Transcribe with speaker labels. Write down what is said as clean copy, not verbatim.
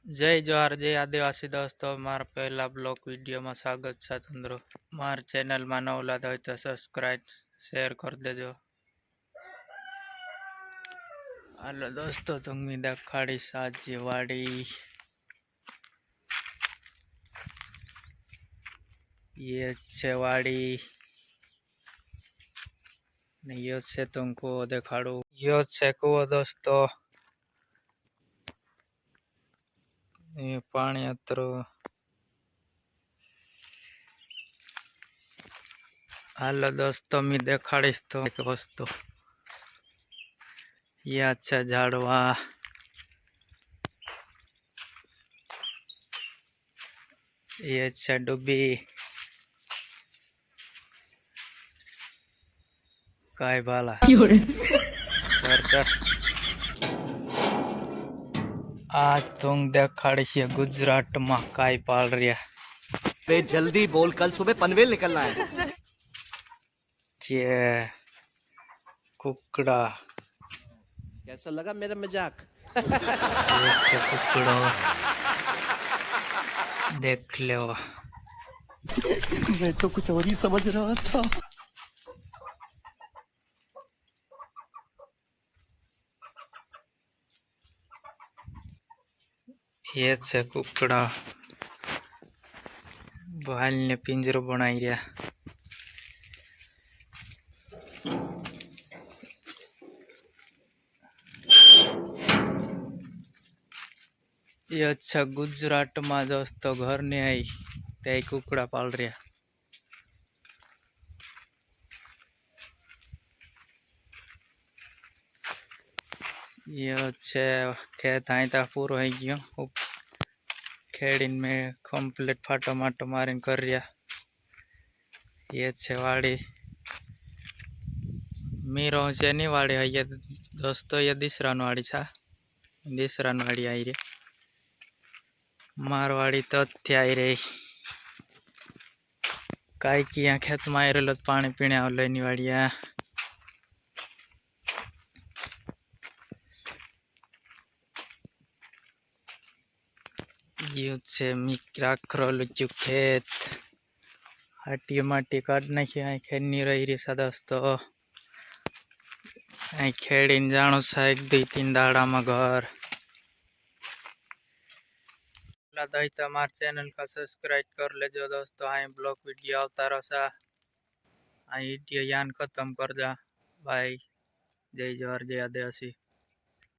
Speaker 1: जय जोहार जय आदिवासी दोस्तों मारा पहला ब्लॉग वीडियो में स्वागत है तंद्रो मार चैनल में नवला हो तो सब्सक्राइब शेयर कर देजो। हेलो दोस्तों तुम्हें देखाड़ी साजी वाड़ी ये छे वाड़ी ने यो छे तुमको देखाड़ू यो छे कुओ दोस्तों ये पानी अतरो हेलो दोस्तों मैं देखाड़ीश तो एक वस्तु ये अच्छा झाड़वा ये अच्छा डुबी काय बाला सरदार आज तुम देखाड़ीश गुजरात में काय पाल रिया
Speaker 2: वे जल्दी बोल, कल सुबह पनवेल निकलना है।
Speaker 1: ये कुकड़ा
Speaker 2: कैसा लगा मेरा मजाक?
Speaker 1: ये कुकड़ो देख लो।
Speaker 2: मैं तो कुछ और ही समझ रहा था।
Speaker 1: ये छे कुकड़ा भाल ने पिंजरो बनाई रहा ये अच्छा गुजरात में दोस्तों घर ने आई ते कुकड़ा पाल रहा ये अच्छे खेत आई था पूरा हो गयो खेड़ी में कंप्लीट फाटो माटो मारीन कर रिया ये छे वाड़ी मीरो से नहीं वाड़ी है ये दोस्तों ये दिसरान वाड़ी छा दिसरान वाड़ी आई रही मारवाड़ी तो अत्य आई रही काई की यहाँ खेत में आई रही पानी पीने आ लेनी वाड़ी है यू छे राख जो खेत हाटी माटी काट नाखी खेनी रही रही सा दोस्तों खेड़ी जानो सा एक दी तीन दाड़ा में घर हमारे चैनल का सब्सक्राइब कर लेजो दोस्तों आई ब्लॉग वीडियो आवता रहा आई वीडियो यान खत्म कर जा भाई जय जोहार जय आदिवासी।